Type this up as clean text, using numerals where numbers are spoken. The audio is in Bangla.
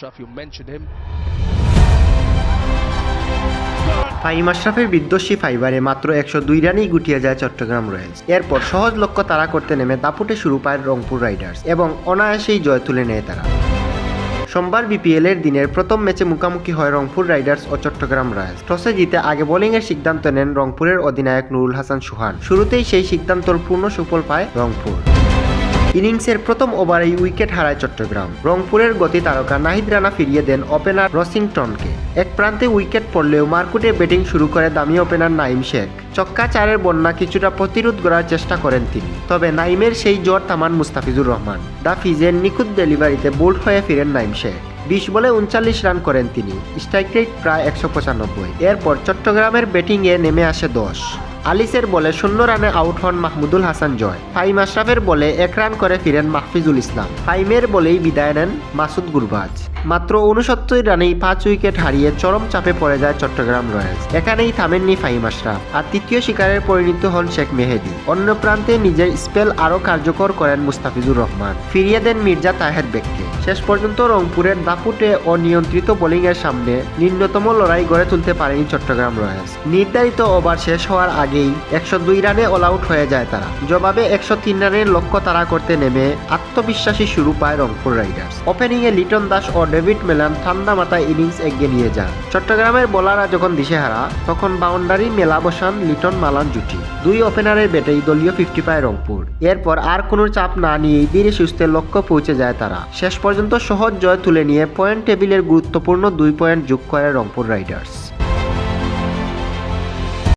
You mentioned him. ফাহিম আশরাফের বিধ্বংসী ফাইবারে মাত্র 102 রানেই গুটিয়ে যায় চট্টগ্রাম রয়্যালস। এরপর সহজ লক্ষ্য তাড়া করতে নেমে দাপুটে শুরু পায় রংপুর রাইডার্স এবং অনায়াসেই জয় তুলে নেয় তারা। সোমবার বিপিএলের দিনের প্রথম ম্যাচে মুখোমুখি হয় রংপুর রাইডার্স ও চট্টগ্রাম রয়্যালস। টসে জিতে আগে বোলিংয়ের সিদ্ধান্ত নেন রংপুরের অধিনায়ক নুরুল হাসান সুহান। শুরুতেই সেই সিদ্ধান্তর পূর্ণ সুফল পায় রংপুর। ইনিংসের প্রথম ওভারেই উইকেট হারায় চট্টগ্রাম। রংপুরের গতি তারকা নাহিদ রানা ফিরিয়ে দেন ওপেনার রসিংটনকে। এক প্রান্তে উইকেট পড়লেও মারকুটে ব্যাটিং শুরু করে দামি ওপেনার নাইম শেখ। ছক্কা চারের বন্যা কিছুটা প্রতিরোধ করার চেষ্টা করেন তিনি, তবে নাইমের সেই জোর থামান মুস্তাফিজুর রহমান। দা ফিজের নিখুঁত ডেলিভারিতে বোল্ড হয়ে ফিরেন নাইম শেখ। 20 বলে 39 রান করেন তিনি, স্ট্রাইক রেট প্রায় 195। এরপর চট্টগ্রামের ব্যাটিংয়ে নেমে আসে 10। আলিসের বলে 0 রানে আউট হন মাহমুদুল হাসান জয়। ফাহিম আশরাফের বলে 1 রান করে ফিরেন মাহফিজুল ইসলাম। ফাহিমের বলেই বিদায় নেন মাসুদ গুরবাজ। মাত্র 69 রানেই 5 উইকেট হারিয়ে চরম চাপে পড়ে যায় চট্টগ্রাম রয়্যালস। এখানেই থামেননি ফাহিম আশরাফ, আর তৃতীয় শিকারের পরিণত হন শেখ মেহেদী। অন্য প্রান্তে নিজের স্পেল আরও কার্যকর করেন মুস্তাফিজুর রহমান, ফিরিয়ে দেন মির্জা তাহের বেগকে। শেষ পর্যন্ত রংপুরের দাপুটে অনিয়ন্ত্রিত বোলিংয়ের সামনে ন্যূনতম লড়াই গড়ে তুলতে পারেনি চট্টগ্রাম রয়্যালস। নির্ধারিত ওভার শেষ হওয়ার আগেই 102 রানে অল আউট হয়ে যায় তারা। জবাবে 103 রানের লক্ষ্য তাড়া করতে নেমে আত্মবিশ্বাসী শুরু পায় রংপুর রাইডার্স। ওপেনিংয়ে লিটন দাস ও ডেভিড মেলান ঠান্ডা মাথায় ইনিংস এগিয়ে নিয়ে যান। চট্টগ্রামের বোলাররা যখন দিশেহারা, তখন বাউন্ডারি মেলা বসান লিটন মালান জুটি। দুই ওপেনারের ব্যাটেই দলীয় 50 পায় রংপুর। এরপর আর কোনো চাপ না নিয়েই ধীরে সুস্থে লক্ষ্য পৌঁছে যায় তারা। শেষ পর্যন্ত সহজ জয় তুলে নিয়ে পয়েন্ট টেবিলের গুরুত্বপূর্ণ 2 পয়েন্ট যোগ করে রংপুর রাইডার্স।